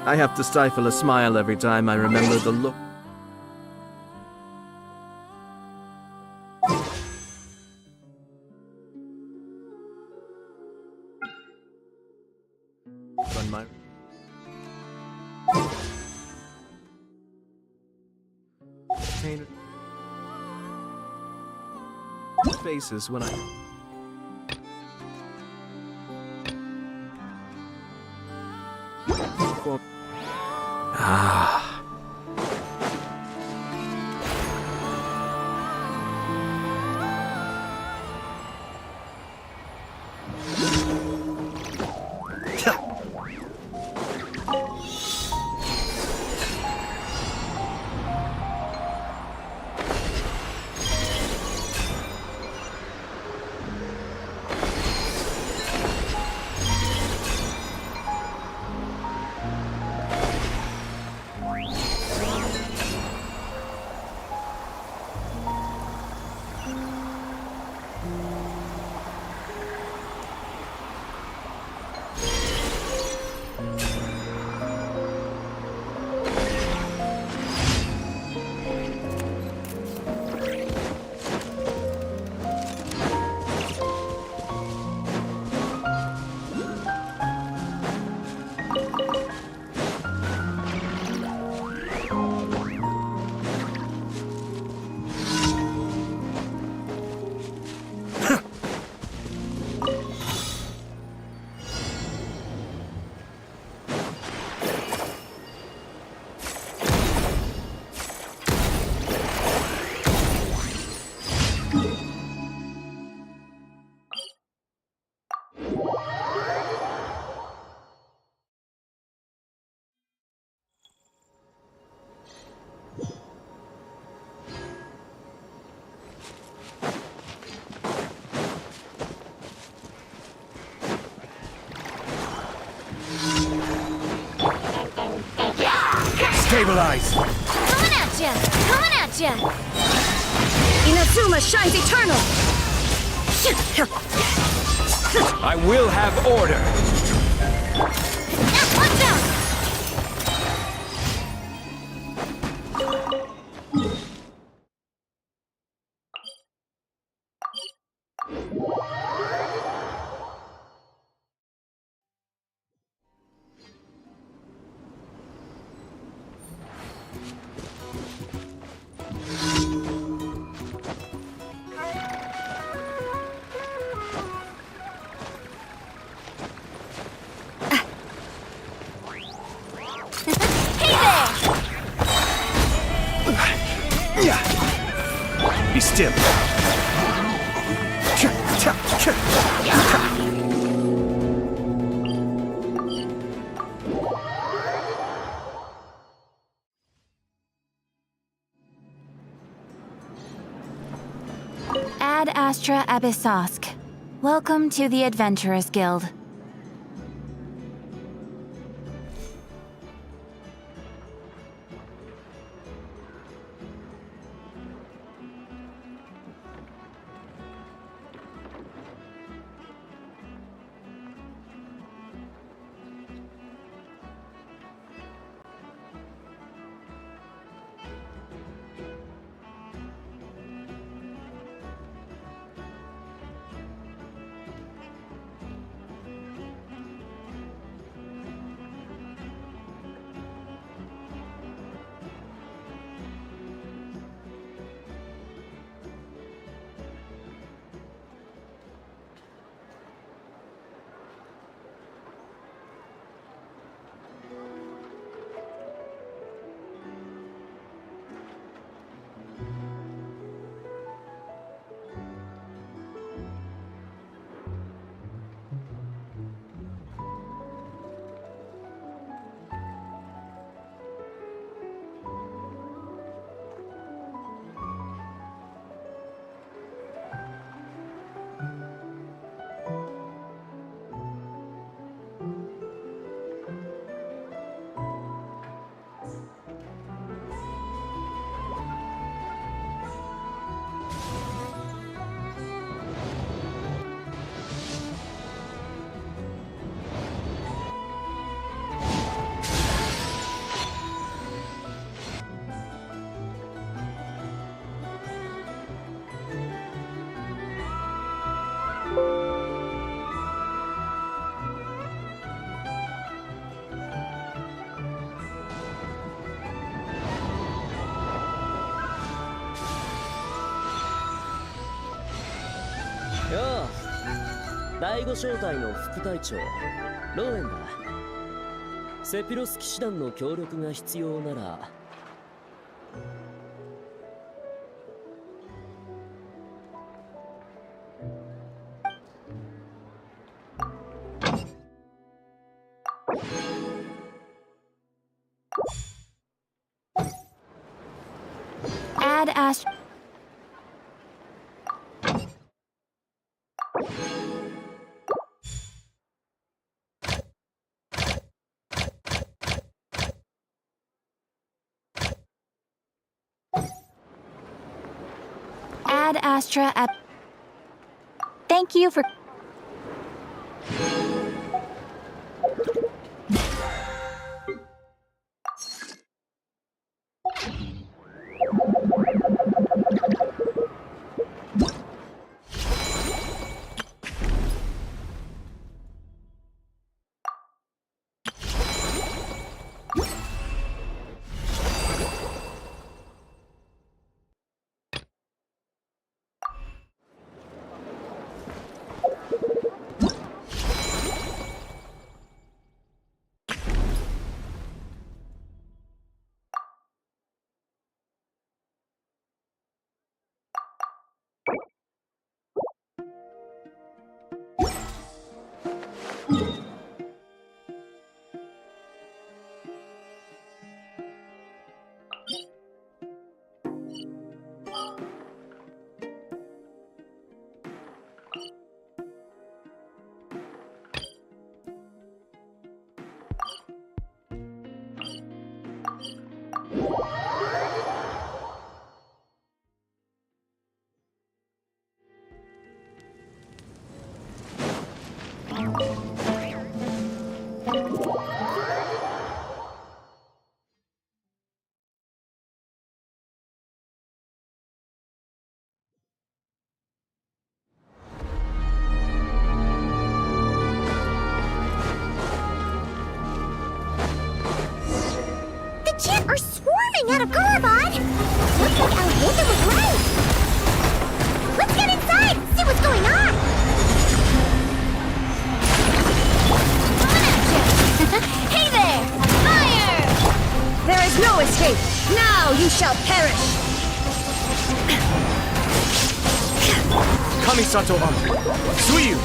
I have to stifle a smile every time I remember the look. On my painted faces when I. Ah. Stabilize! Coming at ya! Coming at ya! Inazuma shines eternal! I will have order! Now, watch out! Be still. Ad Astra Abyssosk. Welcome to the Adventurers Guild. よう、第五小隊の副隊長ローエンだ。セピロス騎士団の協力が必要なら。Add Ash. Add Astra at. Thank you for. Jet are swarming out of Gorobod! Looks like Alhazen was right! Let's get inside and see what's going on! Hey there! Fire! There is no escape! Now you shall perish! Kamisato Armor. Suiyu.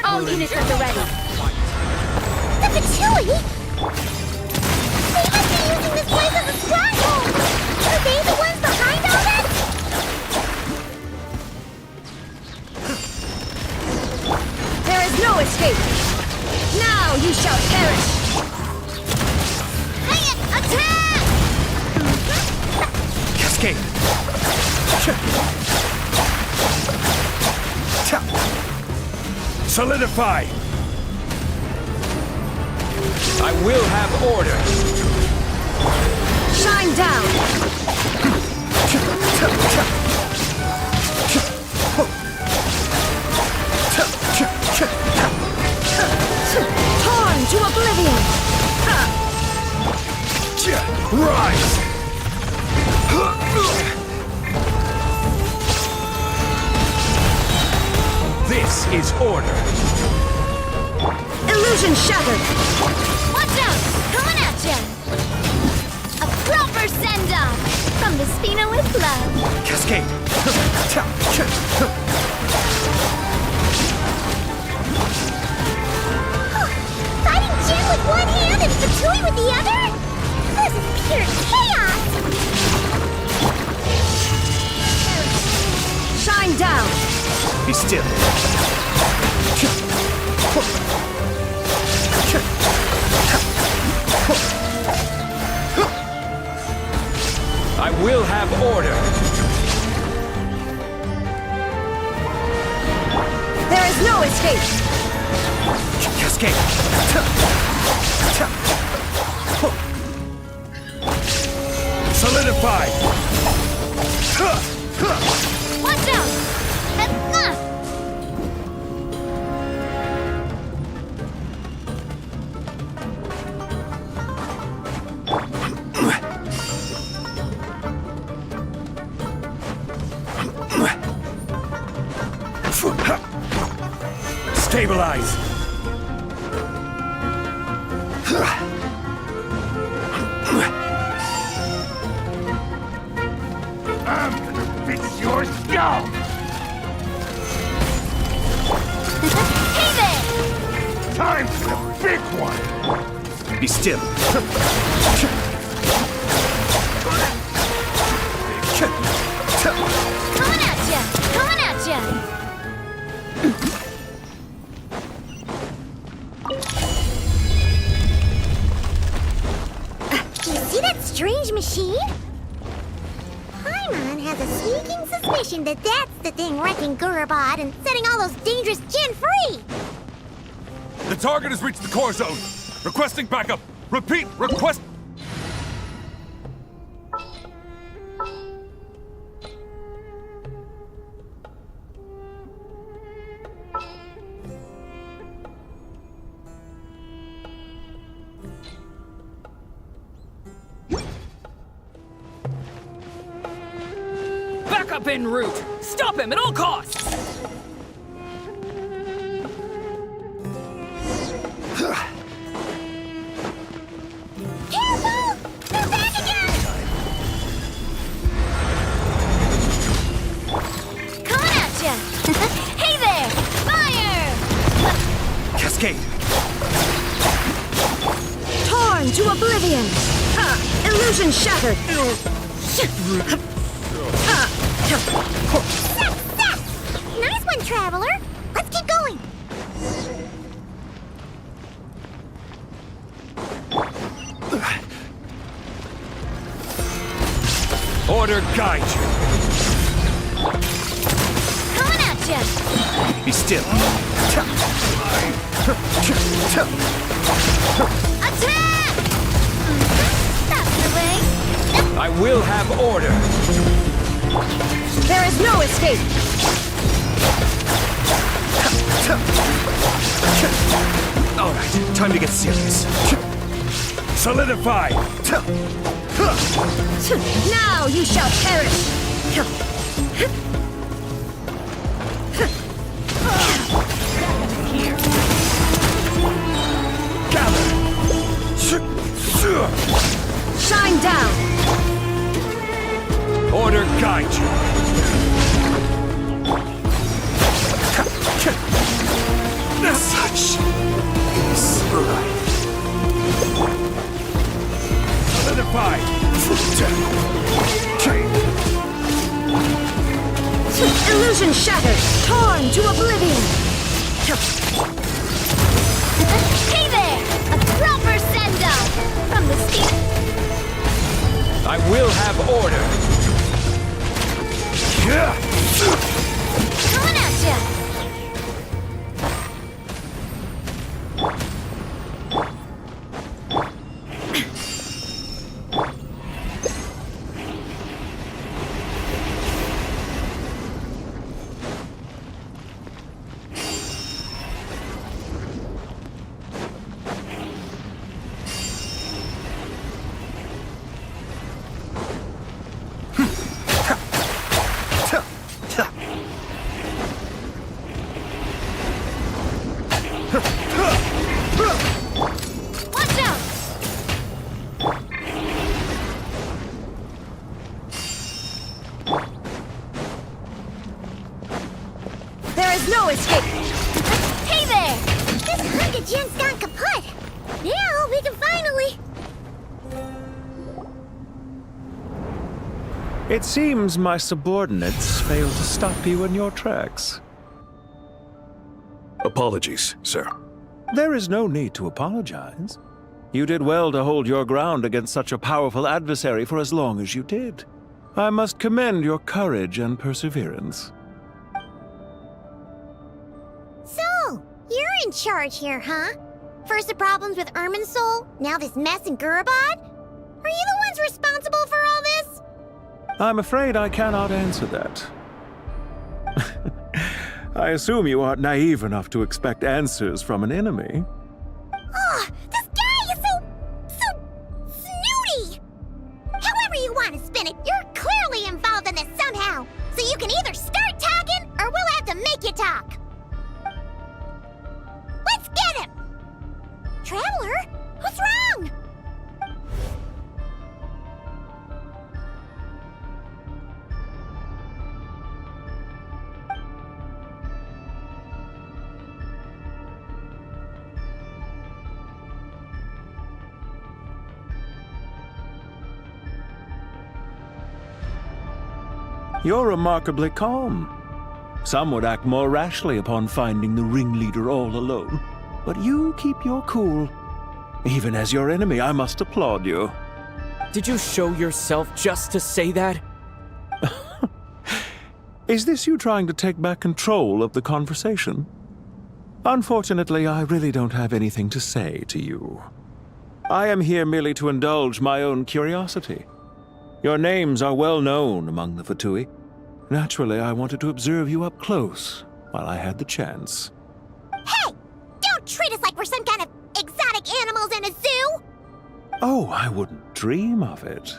All units at the ready. The Patui? They must be using this place as a stronghold! Are they the ones behind all this? There is no escape! Now you shall perish! Attack! Cascade. Solidify! I will have order! Shine down! Torn to oblivion! Rise! This is order! Illusion shattered! Watch out! Coming at ya! A proper send-off from the Spina with love. Cascade! Fighting Jin with one hand and Fatui with the other? This is pure chaos! Shine down! Be still! I will have order! There is no escape! Cascade! Solidify! Watch out! Stabilize! I'm gonna fix your skull! Hey there! Time for the big one! Be still! Coming at ya! Coming at ya! You see that strange machine? Paimon has a sneaking suspicion that that's the thing wrecking Gurubad and setting all those dangerous Jin free! The target has reached the core zone! Requesting backup! Repeat, request... Back up en route! Stop him at all costs! Careful! They're back again! Coming at ya! Hey there! Fire! Cascade! Torn to oblivion! Ha! Illusion shattered! Nice one, Traveler! Let's keep going! Order guide you! Coming at ya! Be still! Attack! That's the way! I will have order! There is no escape! Alright, time to get serious. Solidify! Now you shall perish! Gather! Shine down! Order guide you! Such is life. Solidify! Illusion shattered! Torn to oblivion! Hey there! A proper send-off from the steep. I will have order! Coming at ya! Watch out! There is no escape! Hey there! This hunk of gen's gone kaput! Now we can finally... It seems my subordinates failed to stop you in your tracks. Apologies, sir. There is no need to apologize. You did well to hold your ground against such a powerful adversary for as long as you did. I must commend your courage and perseverance. So, you're in charge here, huh? First the problems with Irminsul, now this mess in Gurabad? Are you the ones responsible for all this? I'm afraid I cannot answer that. I assume you aren't naive enough to expect answers from an enemy. Oh, this guy is so snooty! However you want to spin it, you're clearly involved in this somehow. So you can either start talking, or we'll have to make you talk. Let's get him! Traveler, what's wrong? You're remarkably calm. Some would act more rashly upon finding the ringleader all alone. But you keep your cool. Even as your enemy, I must applaud you. Did you show yourself just to say that? Is this you trying to take back control of the conversation? Unfortunately, I really don't have anything to say to you. I am here merely to indulge my own curiosity. Your names are well known among the Fatui. Naturally, I wanted to observe you up close while I had the chance. Hey! Don't treat us like we're some kind of exotic animals in a zoo! Oh, I wouldn't dream of it.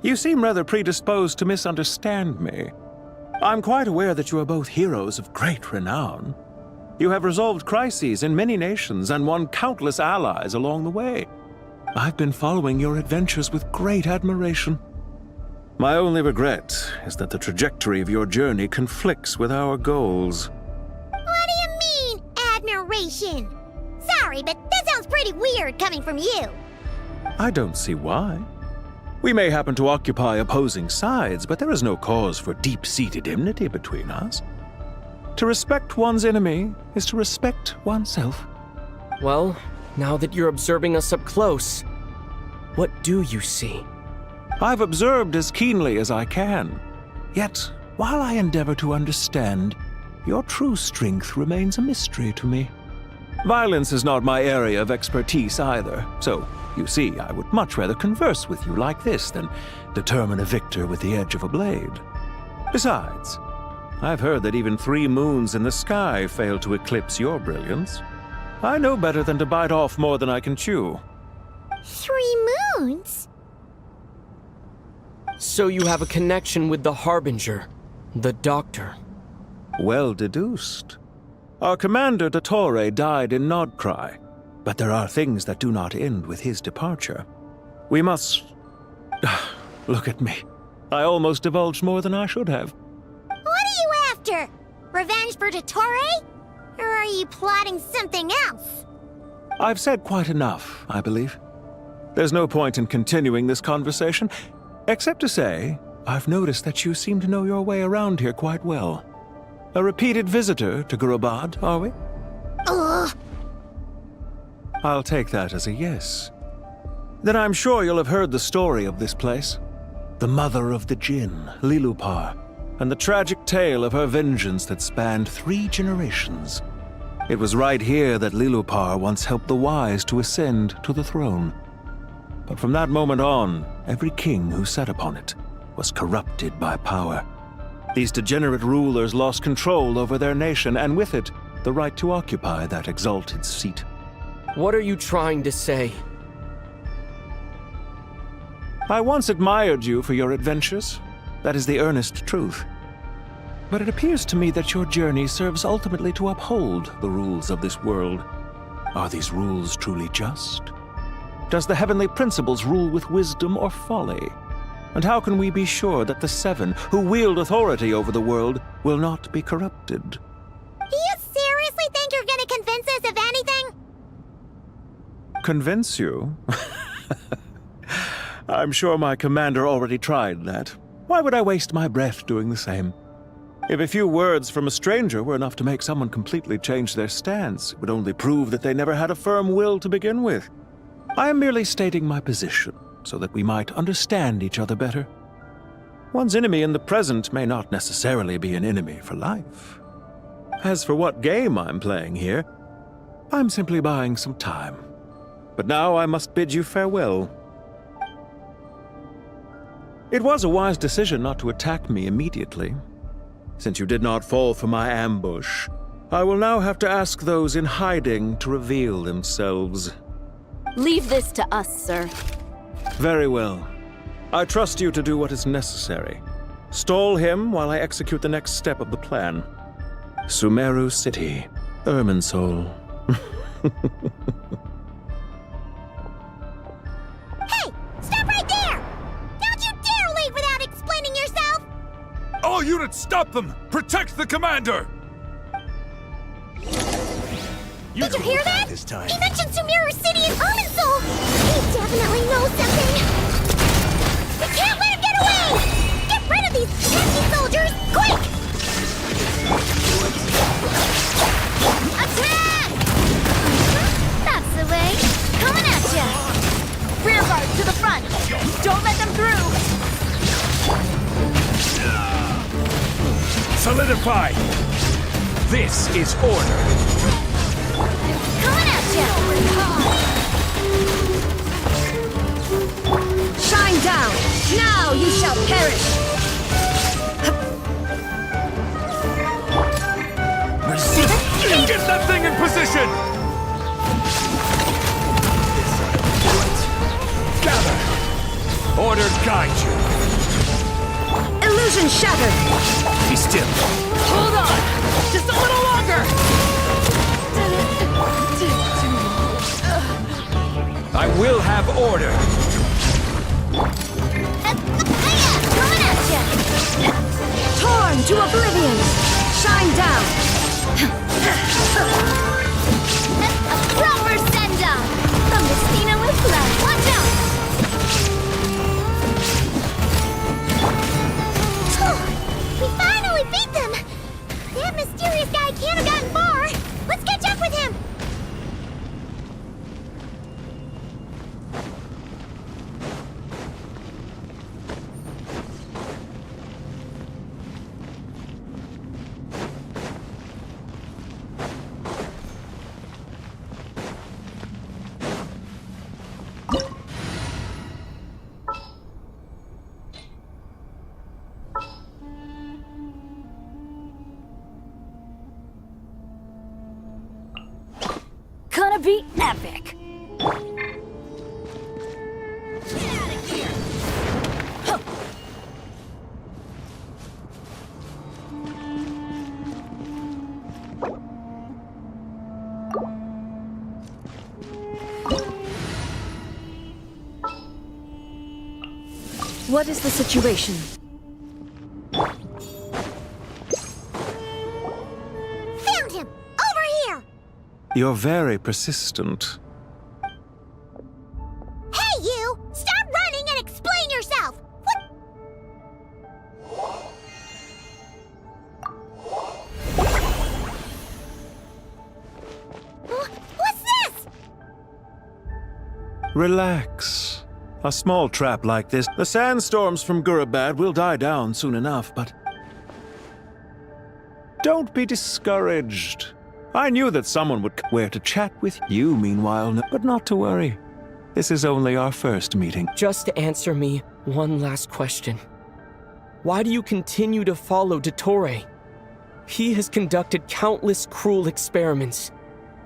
You seem rather predisposed to misunderstand me. I'm quite aware that you are both heroes of great renown. You have resolved crises in many nations and won countless allies along the way. I've been following your adventures with great admiration. My only regret is that the trajectory of your journey conflicts with our goals. What do you mean, admiration? Sorry, but that sounds pretty weird coming from you. I don't see why. We may happen to occupy opposing sides, but there is no cause for deep-seated enmity between us. To respect one's enemy is to respect oneself. Well, now that you're observing us up close, what do you see? I've observed as keenly as I can. Yet, while I endeavor to understand, your true strength remains a mystery to me. Violence is not my area of expertise either, so, you see, I would much rather converse with you like this than determine a victor with the edge of a blade. Besides, I've heard that even 3 moons in the sky fail to eclipse your brilliance. I know better than to bite off more than I can chew. 3 moons? So you have a connection with the Harbinger, the Doctor. Well deduced. Our commander, Dottore, died in Nodcry, but there are things that do not end with his departure. We must... Look at me. I almost divulged more than I should have. What are you after? Revenge for Dottore? Or are you plotting something else? I've said quite enough, I believe. There's no point in continuing this conversation, except to say, I've noticed that you seem to know your way around here quite well. A repeated visitor to Gurabad, are we? Ugh! I'll take that as a yes. Then I'm sure you'll have heard the story of this place. The mother of the Jinn, Lilupar, and the tragic tale of her vengeance that spanned 3 generations. It was right here that Lilupar once helped the wise to ascend to the throne. But from that moment on, every king who sat upon it was corrupted by power. These degenerate rulers lost control over their nation, and with it, the right to occupy that exalted seat. What are you trying to say? I once admired you for your adventures. That is the earnest truth. But it appears to me that your journey serves ultimately to uphold the rules of this world, Are these rules truly just? Does the heavenly principles rule with wisdom or folly? And how can we be sure that the seven, who wield authority over the world, will not be corrupted? Do you seriously think you're gonna convince us of anything? Convince you? I'm sure my commander already tried that. Why would I waste my breath doing the same? If a few words from a stranger were enough to make someone completely change their stance, it would only prove that they never had a firm will to begin with. I am merely stating my position, so that we might understand each other better. One's enemy in the present may not necessarily be an enemy for life. As for what game I'm playing here, I'm simply buying some time. But now I must bid you farewell. It was a wise decision not to attack me immediately. Since you did not fall for my ambush, I will now have to ask those in hiding to reveal themselves. Leave this to us, sir. Very well. I trust you to do what is necessary. Stall him while I execute the next step of the plan. Sumeru City, Irminsul. Hey! Stop right there! Don't you dare leave without explaining yourself! All units, stop them! Protect the commander! Did you hear that? He mentioned Sumeru City and Irminsul! He definitely knows something! We can't let him get away! Get rid of these pesky soldiers, quick! Attack! That's the way. Coming at ya! Rear guard to the front. Don't let them through. Solidify! This is order! Coming at ya! Shine down. Now you shall perish. Get that thing in position! Gather! Order guide you! Illusion shattered. Be still! Hold on. Just a little longer. I will have order! Coming at ya! Torn to oblivion. Shine down. A proper send-off! From Messina with love! Watch out! We finally beat them! That mysterious guy can't have gotten far! Let's catch up with him! Gonna be epic. What is the situation? Found him! Over here! You're very persistent. Hey, you! Stop running and explain yourself! What? What's this? Relax. A small trap like this, the sandstorms from Gurabad will die down soon enough, but... Don't be discouraged. I knew that someone would where to chat with you, meanwhile, but not to worry. This is only our first meeting. Just answer me one last question. Why do you continue to follow Dottore? He has conducted countless cruel experiments,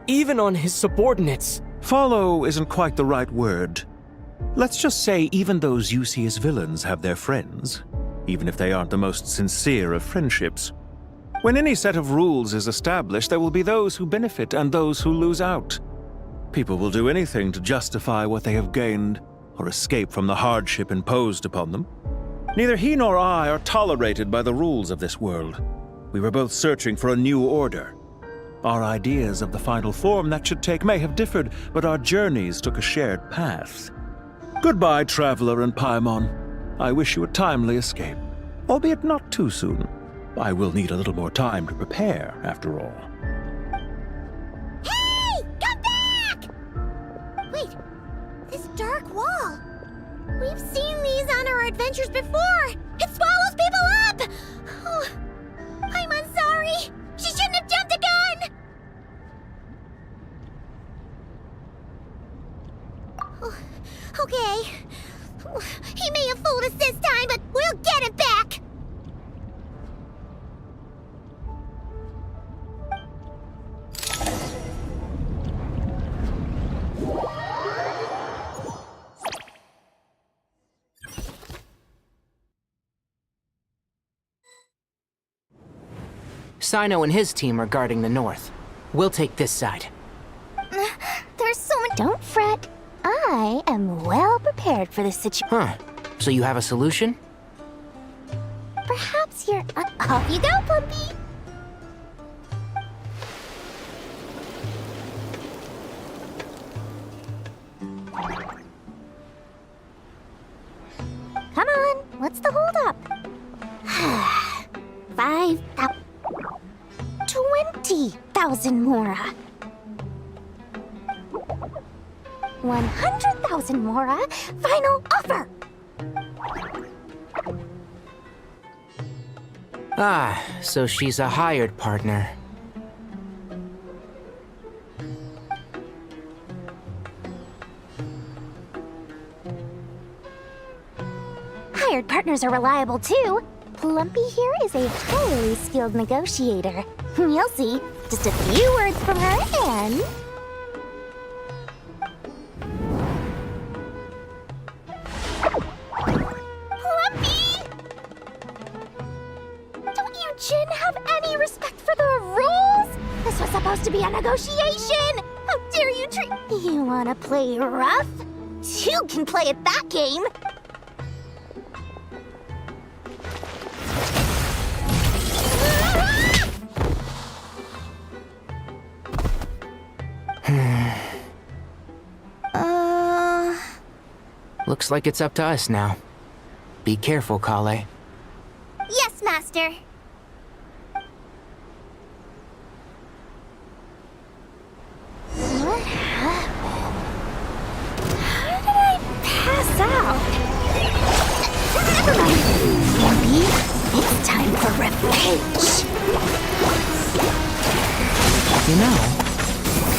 even on his subordinates. Follow isn't quite the right word. Let's just say even those you see as villains have their friends, even if they aren't the most sincere of friendships. When any set of rules is established, there will be those who benefit and those who lose out. People will do anything to justify what they have gained or escape from the hardship imposed upon them. Neither he nor I are tolerated by the rules of this world. We were both searching for a new order. Our ideas of the final form that should take may have differed, but our journeys took a shared path. Goodbye, Traveler and Paimon. I wish you a timely escape, albeit not too soon. I will need a little more time to prepare, after all. Hey! Come back! Wait, this dark wall. We've seen these on our adventures before. It swallows people up! Oh, I'm sorry. She shouldn't have jumped the gun! Oh, okay. He may have fooled us this time, but we'll get him back! Sino and his team are guarding the north. We'll take this side. There's so many. Don't fret. I am well prepared for this situation. Huh. So you have a solution? Perhaps you're. Off you go, Plumpy. Come on, what's the holdup? 20,000 Mora. 100,000 Mora. Final offer. Ah, so she's a hired partner. Hired partners are reliable too. Plumpy here is a highly skilled negotiator. You'll see. Just a few words from her and... Plumpy! Don't you, Jin, have any respect for the rules? This was supposed to be a negotiation! How dare you treat... You wanna play rough? You can play at that game! Looks like it's up to us now. Be careful, Kale. Yes, Master. What happened? How did I pass out? Never mind. Maybe it's time for revenge. You know,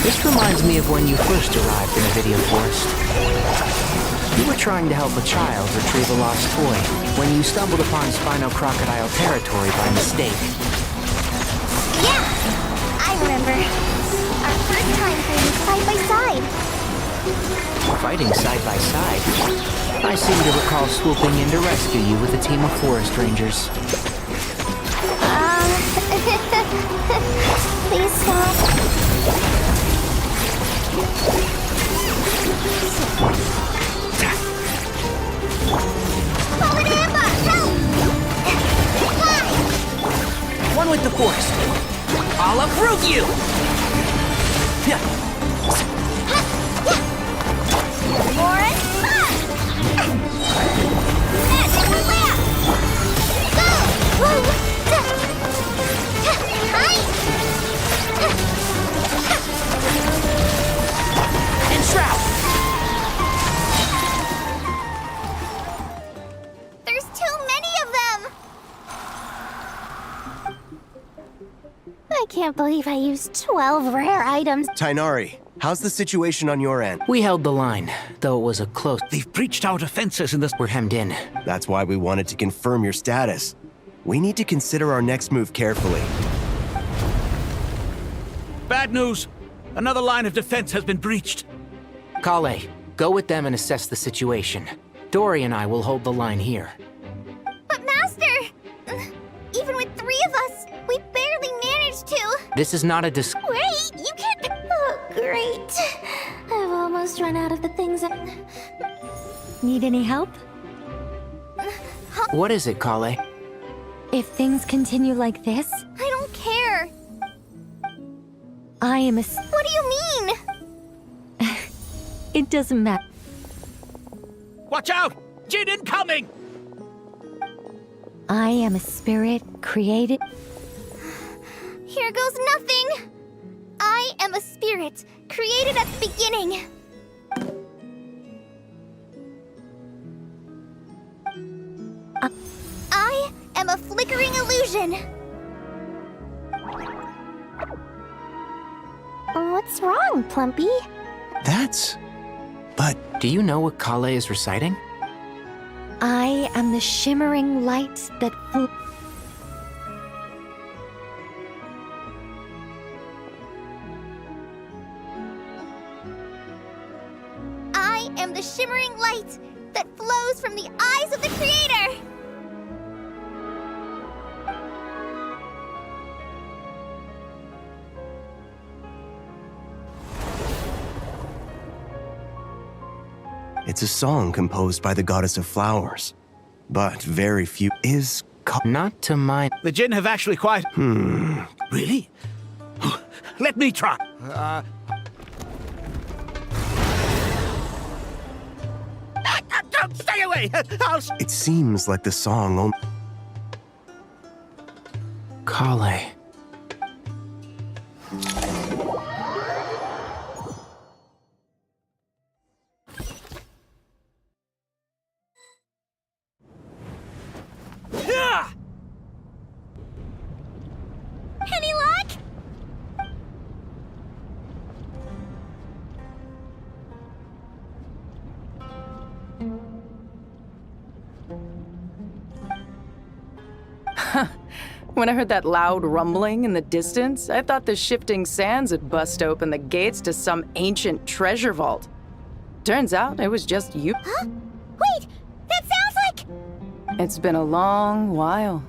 this reminds me of when you first arrived in the video forest. You were trying to help a child retrieve a lost toy when you stumbled upon Spino Crocodile territory by mistake. Yeah, I remember. Our first time fighting side by side. Fighting side by side? I seem to recall swooping in to rescue you with a team of forest rangers. Please stop. One with the forest. I'll uproot you! Forest Punch! Magic Whip! Go! Enshroud! There's too many of them! I can't believe I used 12 rare items. Tainari, how's the situation on your end? We held the line, though it was a close... They've breached our defenses in this. We're hemmed in. That's why we wanted to confirm your status. We need to consider our next move carefully. Bad news! Another line of defense has been breached. Kale, go with them and assess the situation. Dory and I will hold the line here. But Master! Even with 3 of us, we barely managed to. This is not a Wait, you can't... Oh, great. almost run out of the things that... Need any help? What is it, Kale? If things continue like this... I don't care. I am a... What do you mean? It doesn't matter. Watch out! Jin incoming! I am a spirit created... Here goes nothing! I am a spirit created at the beginning. I am a flickering illusion. What's wrong, Plumpy? But Do you know what Kale is reciting? I am the shimmering light that I am the shimmering light that flows from the eyes of the Creator! it's a song composed by the goddess of flowers. But very few is... Not to my... The Jin have actually quite... Really? Let me try. Don't stay away! It seems like the song Kale. Any luck? When I heard that loud rumbling in the distance, I thought the shifting sands had bust open the gates to some ancient treasure vault. Turns out it was just you. Huh? Wait! That sounds like... It's been a long while.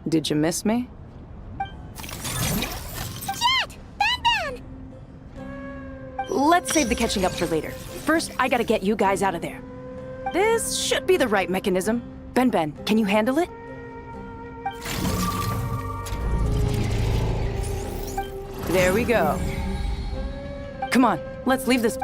Did you miss me? Jet! Ben! Let's save the catching up for later. First, I gotta get you guys out of there. This should be the right mechanism. Ben, can you handle it? There we go. Come on, let's leave this...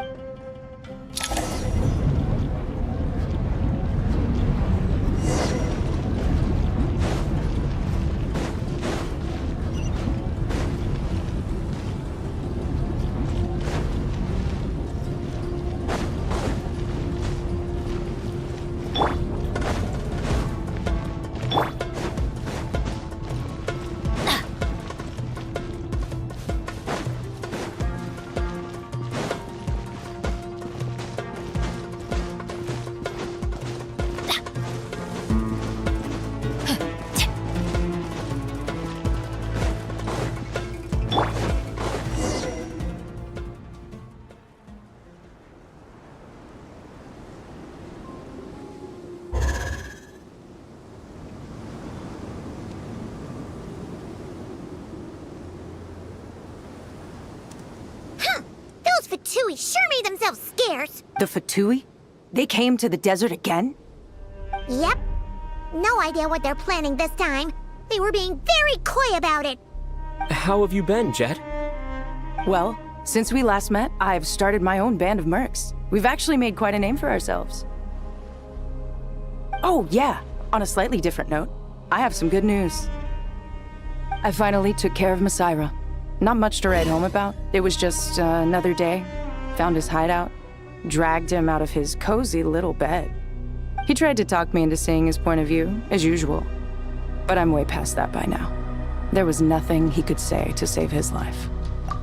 Fatui sure made themselves scarce. The Fatui? They came to the desert again? Yep. No idea what they're planning this time. They were being very coy about it. How have you been, Jet? Well, since we last met, I've started my own band of mercs. We've actually made quite a name for ourselves. Oh, yeah. On a slightly different note, I have some good news. I finally took care of Masaira. Not much to write home about. It was just another day. Found his hideout. Dragged him out of his cozy little bed. He tried to talk me into seeing his point of view, as usual. But I'm way past that by now. There was nothing he could say to save his life.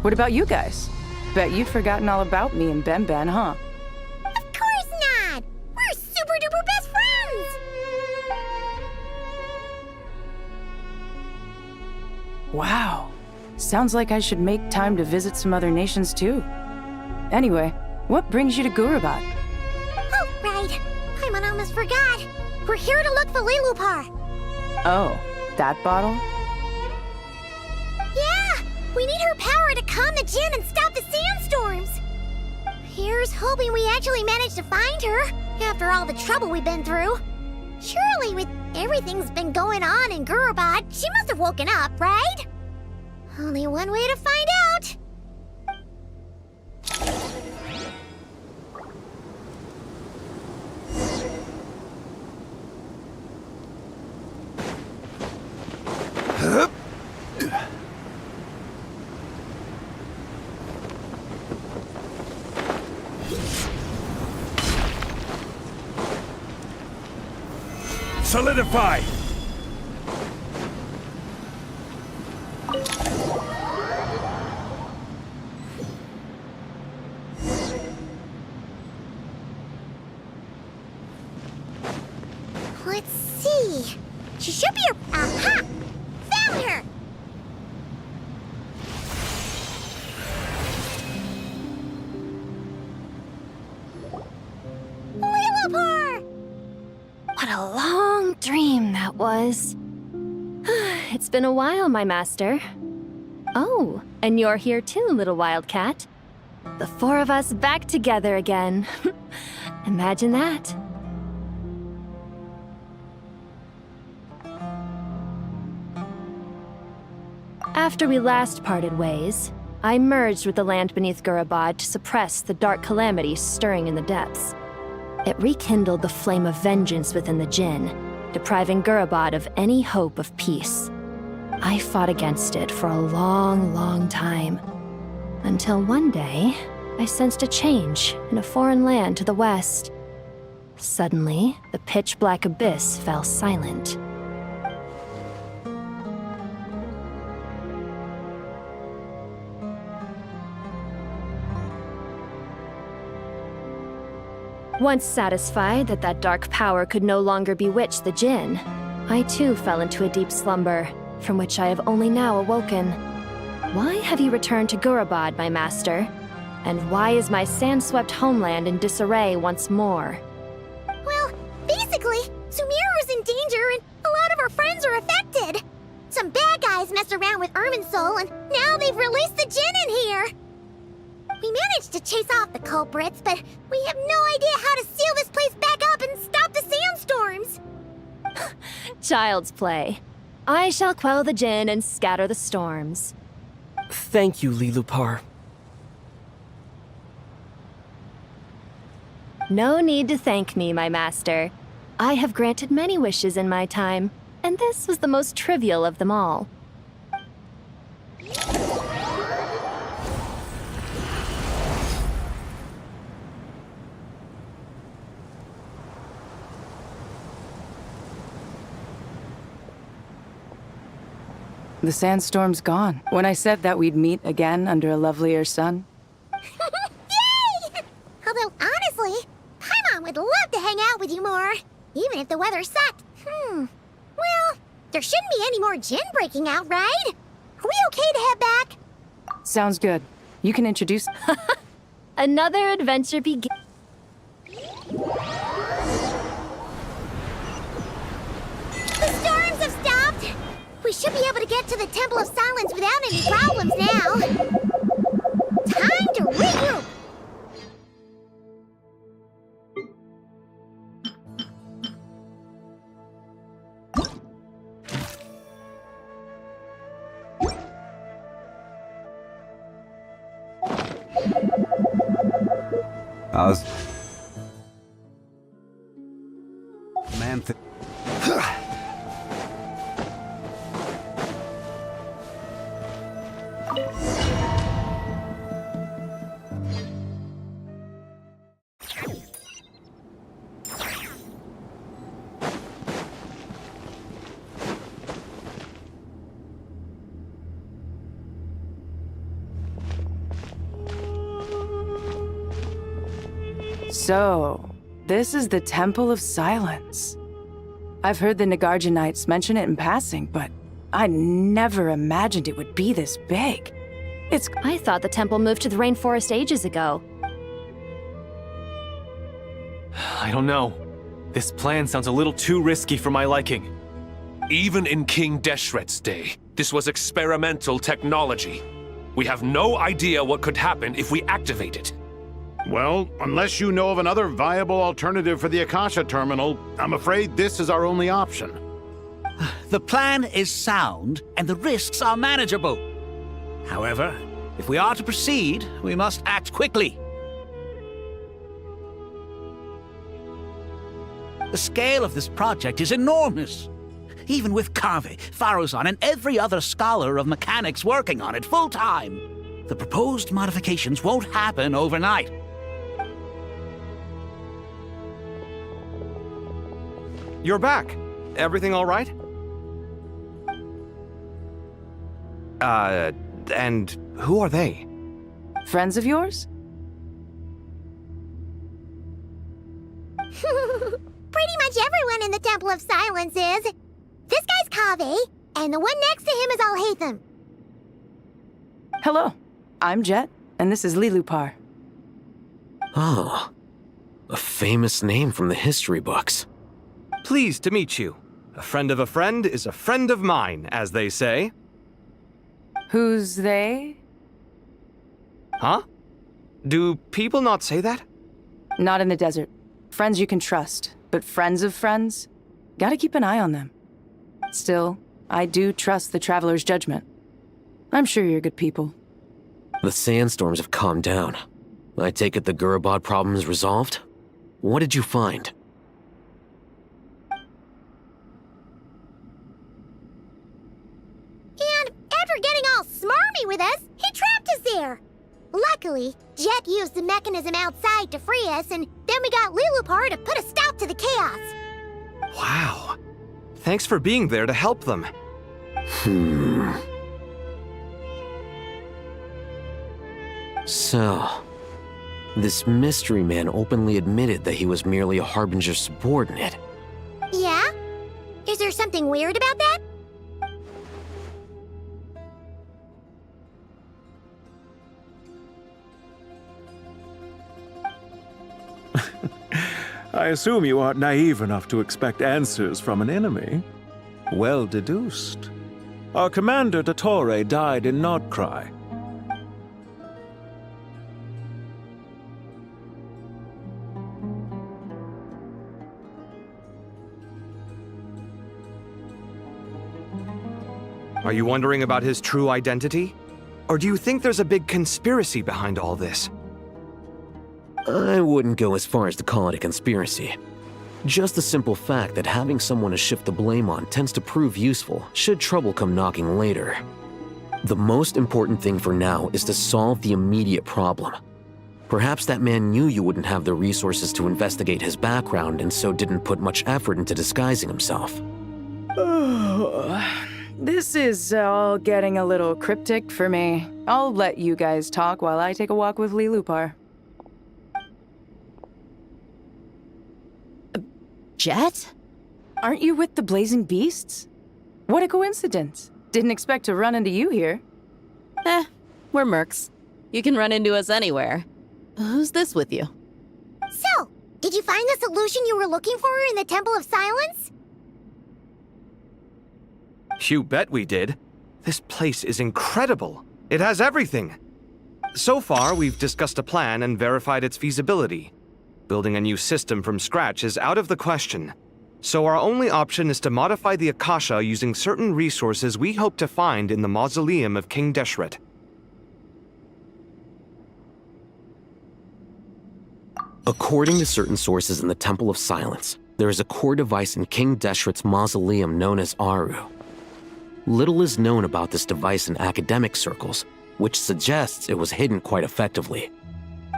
What about you guys? Bet you've forgotten all about me and Ben, huh? Of course not! We're super duper best friends! Wow. Sounds like I should make time to visit some other nations too. Anyway, what brings you to Gurabat? Oh, right. I almost forgot. We're here to look for Lilupar. Oh, that bottle? Yeah! We need her power to calm the Jinn and stop the sandstorms. Here's hoping we actually managed to find her, after all the trouble we've been through. Surely, with everything's been going on in Gurabad, she must have woken up, right? Only one way to find out. Solidify! Let's see. She should be here. Aha! Found her! Lillipar! What a long dream that was. It's been a while, my master. Oh, and you're here too, little wildcat. The four of us back together again. Imagine that. After we last parted ways, I merged with the land beneath Gurabad to suppress the dark calamity stirring in the depths. It rekindled the flame of vengeance within the Jinn, depriving Gurabad of any hope of peace. I fought against it for a long, long time, until one day, I sensed a change in a foreign land to the west. Suddenly, the pitch-black abyss fell silent. Once satisfied that that dark power could no longer bewitch the Jinn, I too fell into a deep slumber, from which I have only now awoken. Why have you returned to Gurabad, my master? And why is my sand-swept homeland in disarray once more? Well, basically, Sumeru's in danger and a lot of our friends are affected. Some bad guys messed around with Irminsul and now they've released the Jinn in here. We managed to chase off the culprits, but we have no idea how to seal this place back up and stop the sandstorms. Child's play. I shall quell the Jinn and scatter the storms. Thank you, Lillipar. No need to thank me, my master. I have granted many wishes in my time, and this was the most trivial of them all. The sandstorm's gone. When I said that we'd meet again under a lovelier sun. Yay! Although, honestly, Paimon would love to hang out with you more, even if the weather sucked. Well, there shouldn't be any more Jinn breaking out, right? Are we okay to head back? Sounds good. You can introduce... Another adventure begins. The storms have stopped! We should be able to get to the Temple of Silence without any problems now. Time to regroup! Man, So, this is the Temple of Silence. I've heard the Nagarjanites mention it in passing, but I never imagined it would be this big. I thought the temple moved to the rainforest ages ago. I don't know. This plan sounds a little too risky for my liking. Even in King Deshret's day, this was experimental technology. We have no idea what could happen if we activate it. Well, unless you know of another viable alternative for the Akasha terminal, I'm afraid this is our only option. The plan is sound, and the risks are manageable. However, if we are to proceed, we must act quickly. The scale of this project is enormous. Even with Kave, Faruzan, and every other scholar of mechanics working on it full-time, the proposed modifications won't happen overnight. You're back. Everything all right? And who are they? Friends of yours? Pretty much everyone in the Temple of Silence is. This guy's Kave, and the one next to him is Alhaitham. Hello, I'm Jet, and this is Lilupar. Oh, a famous name from the history books. Pleased to meet you. A friend of a friend is a friend of mine, as they say. Who's they? Huh? Do people not say that? Not in the desert. Friends you can trust, but friends of friends? Gotta keep an eye on them. Still, I do trust the Traveler's judgment. I'm sure you're good people. The sandstorms have calmed down. I take it the Gurabad problem is resolved? What did you find? And after getting all smarmy with us, he trapped us there. Luckily, Jet used the mechanism outside to free us, and then we got Lilupar to put a stop to the chaos. Wow. Thanks for being there to help them. So, this mystery man openly admitted that he was merely a Harbinger subordinate. Yeah? Is there something weird about that? I assume you aren't naive enough to expect answers from an enemy. Well deduced. Our commander, Dottore, died in Nordkrai. Are you wondering about his true identity? Or do you think there's a big conspiracy behind all this? I wouldn't go as far as to call it a conspiracy. Just the simple fact that having someone to shift the blame on tends to prove useful should trouble come knocking later. The most important thing for now is to solve the immediate problem. Perhaps that man knew you wouldn't have the resources to investigate his background and so didn't put much effort into disguising himself. This is all getting a little cryptic for me. I'll let you guys talk while I take a walk with Lilupar. Jet? Aren't you with the Blazing Beasts? What a coincidence. Didn't expect to run into you here. We're mercs. You can run into us anywhere. Who's this with you? So, did you find the solution you were looking for in the Temple of Silence? You bet we did. This place is incredible. It has everything. So far, we've discussed a plan and verified its feasibility. Building a new system from scratch is out of the question. So our only option is to modify the Akasha using certain resources we hope to find in the mausoleum of King Deshret. According to certain sources in the Temple of Silence, there is a core device in King Deshret's mausoleum known as Aru. Little is known about this device in academic circles, which suggests it was hidden quite effectively.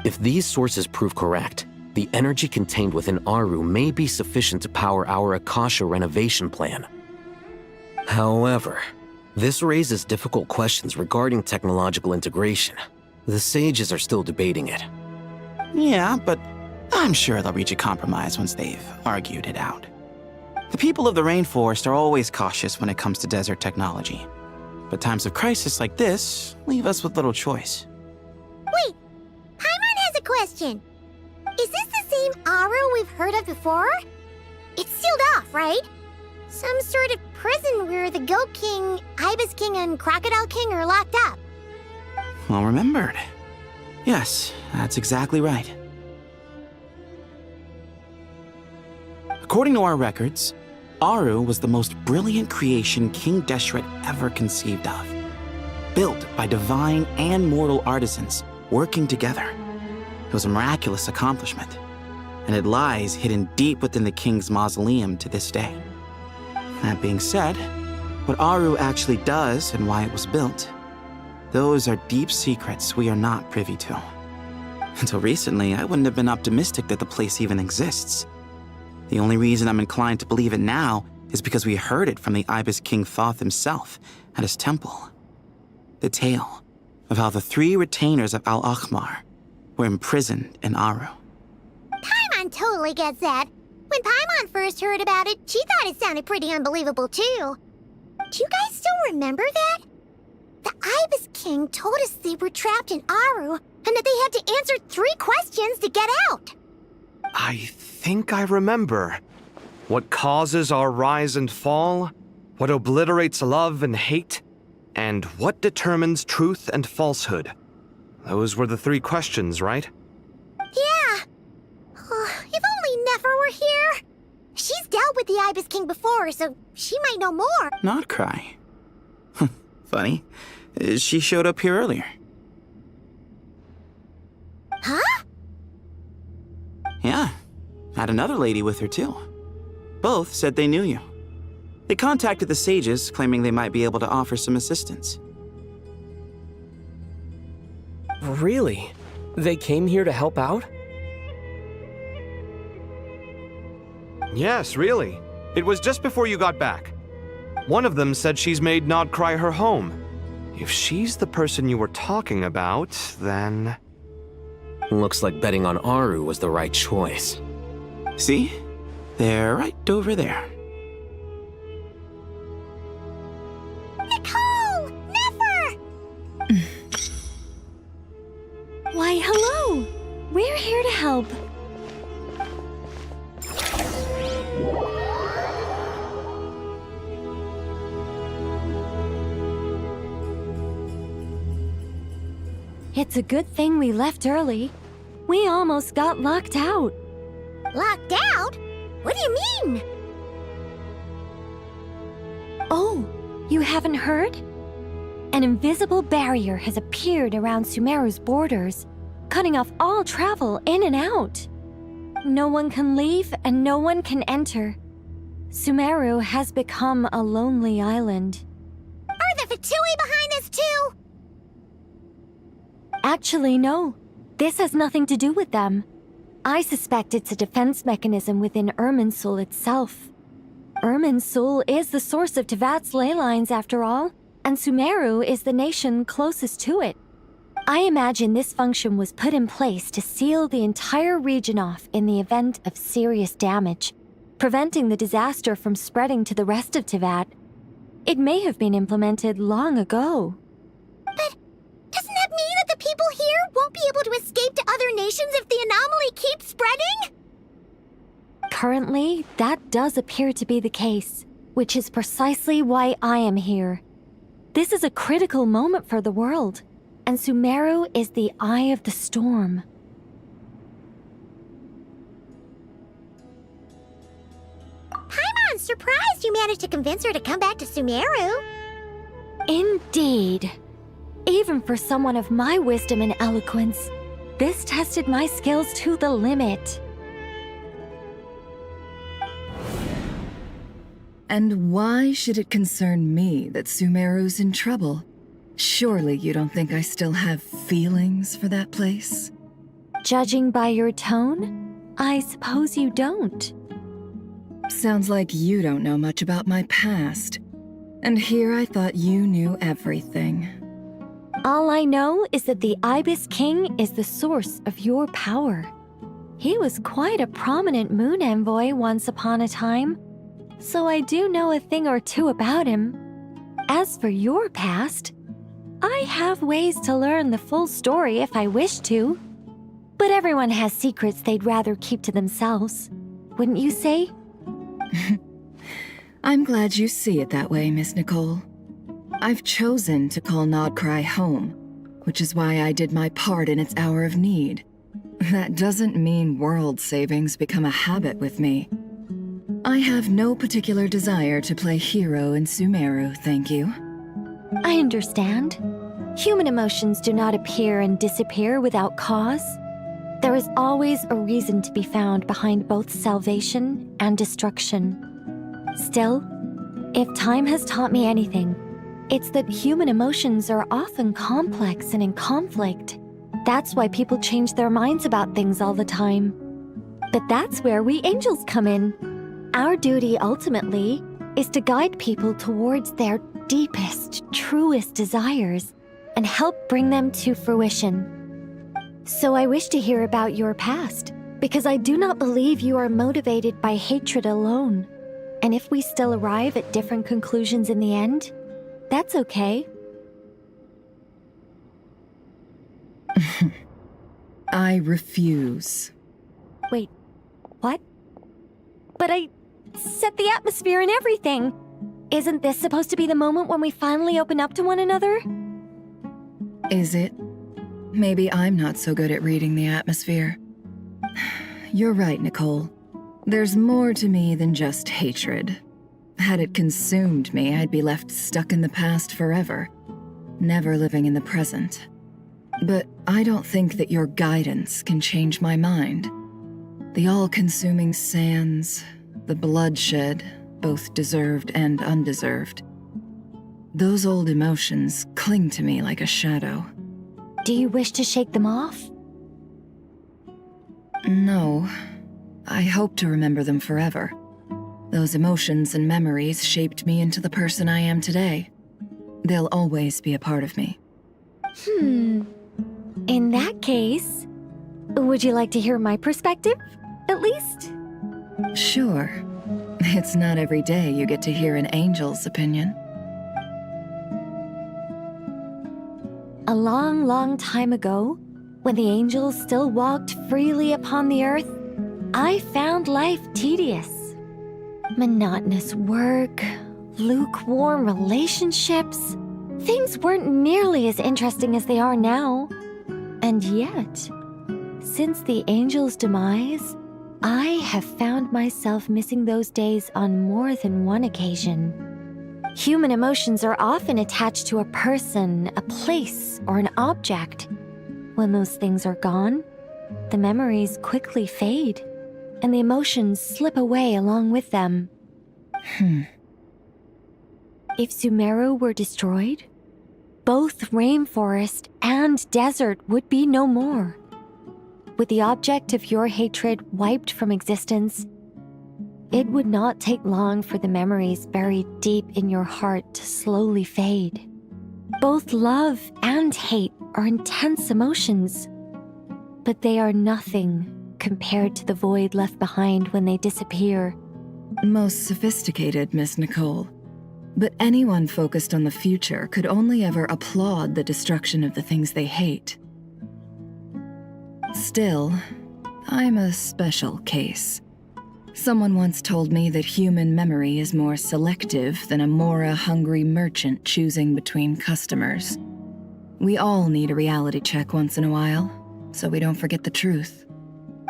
If these sources prove correct, the energy contained within Aru may be sufficient to power our Akasha renovation plan. However, this raises difficult questions regarding technological integration. The sages are still debating it. Yeah, but I'm sure they'll reach a compromise once they've argued it out. The people of the rainforest are always cautious when it comes to desert technology. But times of crisis like this leave us with little choice. Wait, Paimon has a question. Is this the same Aru we've heard of before? It's sealed off, right? Some sort of prison where the Goat King, Ibis King, and Crocodile King are locked up. Well remembered. Yes, that's exactly right. According to our records, Aru was the most brilliant creation King Deshret ever conceived of. Built by divine and mortal artisans working together. It was a miraculous accomplishment, and it lies hidden deep within the king's mausoleum to this day. That being said, what Aru actually does and why it was built, those are deep secrets we are not privy to. Until recently, I wouldn't have been optimistic that the place even exists. The only reason I'm inclined to believe it now is because we heard it from the Ibis King Thoth himself at his temple. The tale of how the 3 retainers of Al-Akhmar were imprisoned in Aru. Paimon totally gets that. When Paimon first heard about it, she thought it sounded pretty unbelievable too. Do you guys still remember that? The Ibis King told us they were trapped in Aru and that they had to answer 3 questions to get out. I think I remember. What causes our rise and fall? What obliterates love and hate? And what determines truth and falsehood? Those were the 3 questions, right? Yeah. If only Nefer were here. She's dealt with the Ibis King before, so she might know more. Not cry. Funny. She showed up here earlier. Huh? Yeah. Had another lady with her, too. Both said they knew you. They contacted the sages, claiming they might be able to offer some assistance. Really? They came here to help out? Yes, really. It was just before you got back. One of them said she's made Nod Cry her home. If she's the person you were talking about, then... Looks like betting on Aru was the right choice. See? They're right over there. Nicole! Nefer! Why, hello! We're here to help. It's a good thing we left early. We almost got locked out. Locked out? What do you mean? Oh, you haven't heard? An invisible barrier has appeared around Sumeru's borders, cutting off all travel in and out. No one can leave and no one can enter. Sumeru has become a lonely island. Are the Fatui behind this too? Actually, no. This has nothing to do with them. I suspect it's a defense mechanism within Irminsul itself. Irminsul is the source of Tevat's ley lines, after all, and Sumeru is the nation closest to it. I imagine this function was put in place to seal the entire region off in the event of serious damage, preventing the disaster from spreading to the rest of Tevat. It may have been implemented long ago. But doesn't that mean that the people here won't be able to escape to other nations if the anomaly keeps spreading? Currently, that does appear to be the case, which is precisely why I am here. This is a critical moment for the world, and Sumeru is the eye of the storm. Paimon's surprised you managed to convince her to come back to Sumeru. Indeed. Even for someone of my wisdom and eloquence, this tested my skills to the limit. And why should it concern me that Sumeru's in trouble? Surely you don't think I still have feelings for that place? Judging by your tone, I suppose you don't. Sounds like you don't know much about my past. And here I thought you knew everything. All I know is that the Ibis King is the source of your power. He was quite a prominent moon envoy once upon a time, so I do know a thing or two about him. As for your past, I have ways to learn the full story if I wish to. But everyone has secrets they'd rather keep to themselves, wouldn't you say? I'm glad you see it that way, Miss Nicole. I've chosen to call Nodcry home, which is why I did my part in its hour of need. That doesn't mean world savings become a habit with me. I have no particular desire to play hero in Sumeru, thank you. I understand. Human emotions do not appear and disappear without cause. There is always a reason to be found behind both salvation and destruction. Still, if time has taught me anything, it's that human emotions are often complex and in conflict. That's why people change their minds about things all the time. But that's where we angels come in. Our duty, ultimately, is to guide people towards their deepest, truest desires and help bring them to fruition. So I wish to hear about your past, because I do not believe you are motivated by hatred alone. And if we still arrive at different conclusions in the end, that's okay. I refuse. Wait, what? But I set the atmosphere and everything. Isn't this supposed to be the moment when we finally open up to one another? Is it? Maybe I'm not so good at reading the atmosphere. You're right, Nicole. There's more to me than just hatred. Had it consumed me, I'd be left stuck in the past forever, never living in the present. But I don't think that your guidance can change my mind. The all-consuming sands, the bloodshed, both deserved and undeserved. Those old emotions cling to me like a shadow. Do you wish to shake them off? No. I hope to remember them forever. Those emotions and memories shaped me into the person I am today. They'll always be a part of me. In that case, would you like to hear my perspective, at least? Sure. It's not every day you get to hear an angel's opinion. A long, long time ago, when the angels still walked freely upon the earth, I found life tedious. Monotonous work, lukewarm relationships. Things weren't nearly as interesting as they are now. And yet, since the angels' demise, I have found myself missing those days on more than one occasion. Human emotions are often attached to a person, a place, or an object. When those things are gone, the memories quickly fade, and the emotions slip away along with them. If Sumeru were destroyed, both rainforest and desert would be no more. With the object of your hatred wiped from existence, it would not take long for the memories buried deep in your heart to slowly fade. Both love and hate are intense emotions, but they are nothing compared to the void left behind when they disappear. Most sophisticated, Miss Nicole. But anyone focused on the future could only ever applaud the destruction of the things they hate. Still, I'm a special case. Someone once told me that human memory is more selective than a Mora-hungry merchant choosing between customers. We all need a reality check once in a while, so we don't forget the truth.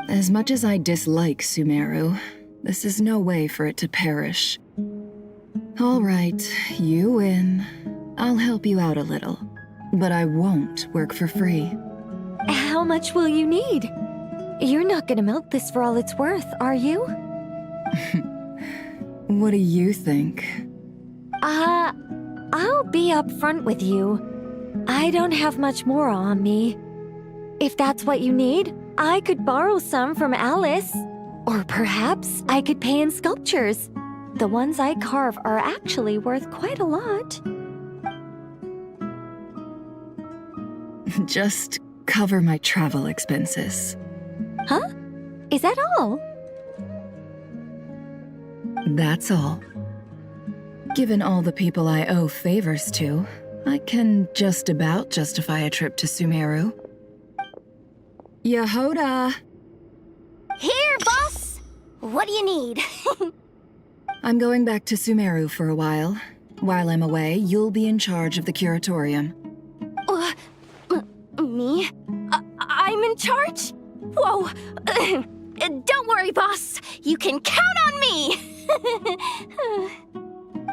As much as I dislike Sumeru, this is no way for it to perish. All right, you win. I'll help you out a little, but I won't work for free. How much will you need? You're not gonna milk this for all it's worth, are you? What do you think? I'll be upfront with you. I don't have much more on me. If that's what you need, I could borrow some from Alice. Or perhaps I could pay in sculptures. The ones I carve are actually worth quite a lot. Just cover my travel expenses. Huh? Is that all? That's all. Given all the people I owe favors to, I can just about justify a trip to Sumeru. Yehoda! Here, boss! What do you need? I'm going back to Sumeru for a while. While I'm away, you'll be in charge of the curatorium. me. I'm in charge? Whoa. Don't worry, boss. You can count on me.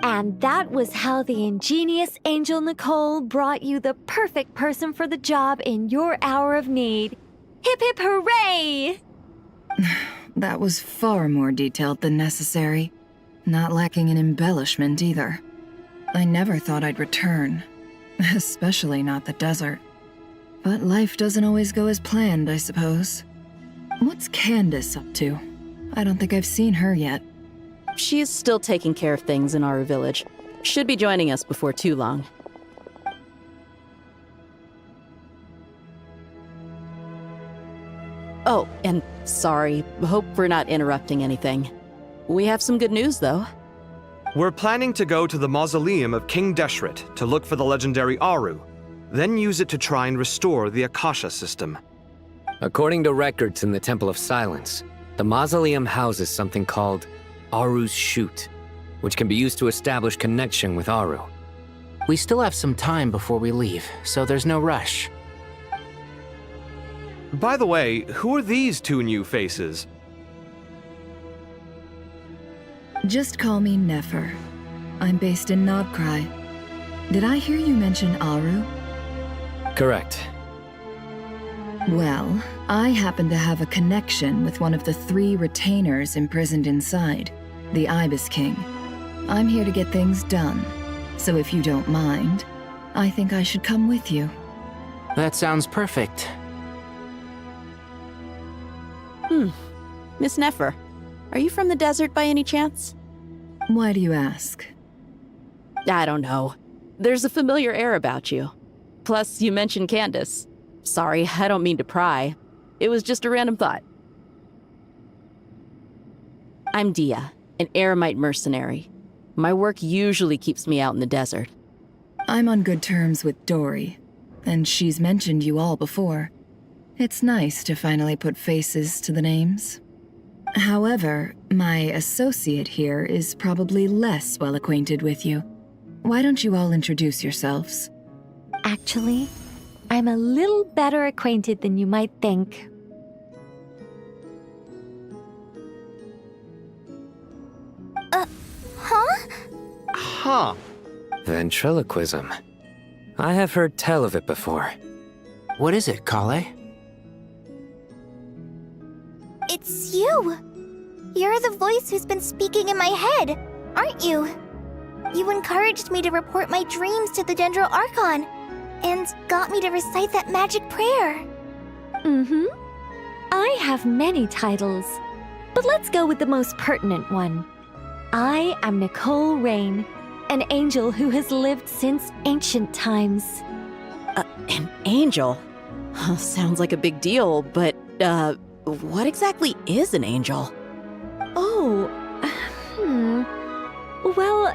And that was how the ingenious Angel Nicole brought you the perfect person for the job in your hour of need. Hip hip hooray! That was far more detailed than necessary. Not lacking in embellishment either. I never thought I'd return. Especially not the desert. But life doesn't always go as planned, I suppose. What's Candace up to? I don't think I've seen her yet. She's still taking care of things in our village. Should be joining us before too long. Oh, and sorry. Hope we're not interrupting anything. We have some good news, though. We're planning to go to the mausoleum of King Deshret to look for the legendary Aru, then use it to try and restore the Akasha system. According to records in the Temple of Silence, the mausoleum houses something called Aru's Shoot, which can be used to establish connection with Aru. We still have some time before we leave, so there's no rush. By the way, who are these two new faces? Just call me Nefer. I'm based in Nobcry. Did I hear you mention Aru? Correct. Well, I happen to have a connection with one of the 3 retainers imprisoned inside, the Ibis King. I'm here to get things done, so if you don't mind, I think I should come with you. That sounds perfect. Miss Nefer, are you from the desert by any chance? Why do you ask? I don't know. There's a familiar air about you. Plus, you mentioned Candace. Sorry, I don't mean to pry. It was just a random thought. I'm Dia, an eremite mercenary. My work usually keeps me out in the desert. I'm on good terms with Dory, and she's mentioned you all before. It's nice to finally put faces to the names. However, my associate here is probably less well acquainted with you. Why don't you all introduce yourselves? Actually, I'm a little better acquainted than you might think. Huh. Ventriloquism. I have heard tell of it before. What is it, Kale? It's you! You're the voice who's been speaking in my head, aren't you? You encouraged me to report my dreams to the Dendro Archon, and got me to recite that magic prayer. Mm-hmm. I have many titles, but let's go with the most pertinent one. I am Nicole Rain, an angel who has lived since ancient times. An angel? Sounds like a big deal, but, what exactly is an angel? Oh, Well,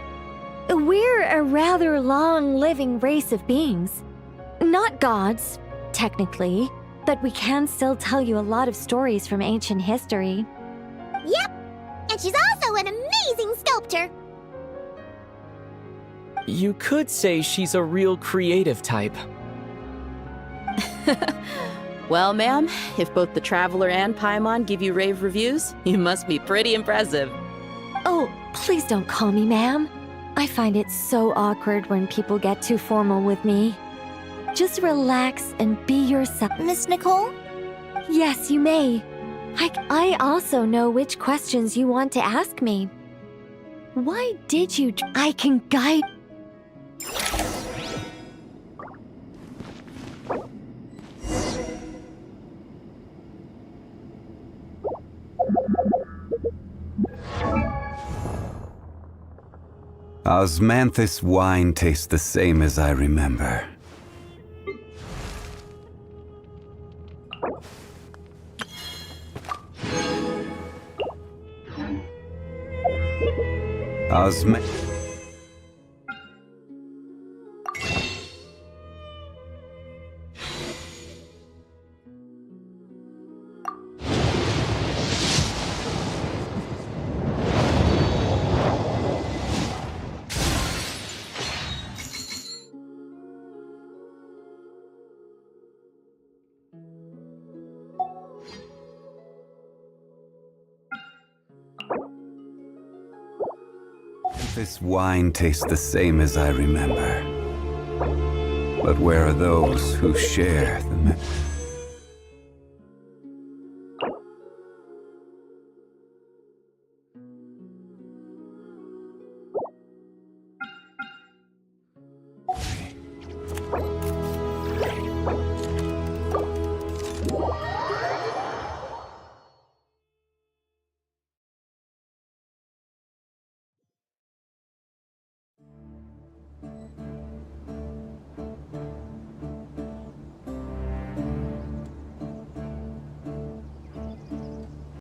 we're a rather long-living race of beings. Not gods, technically, but we can still tell you a lot of stories from ancient history. Yep! And she's also an amazing sculptor! You could say she's a real creative type. Well, ma'am, if both the Traveler and Paimon give you rave reviews, you must be pretty impressive. Oh, please don't call me ma'am. I find it so awkward when people get too formal with me. Just relax and be yourself. Miss Nicole? Yes, you may. I also know which questions you want to ask me. Why did you... I can guide... Osmanthus wine tastes the same as I remember. This wine tastes the same as I remember. But where are those who share the memory?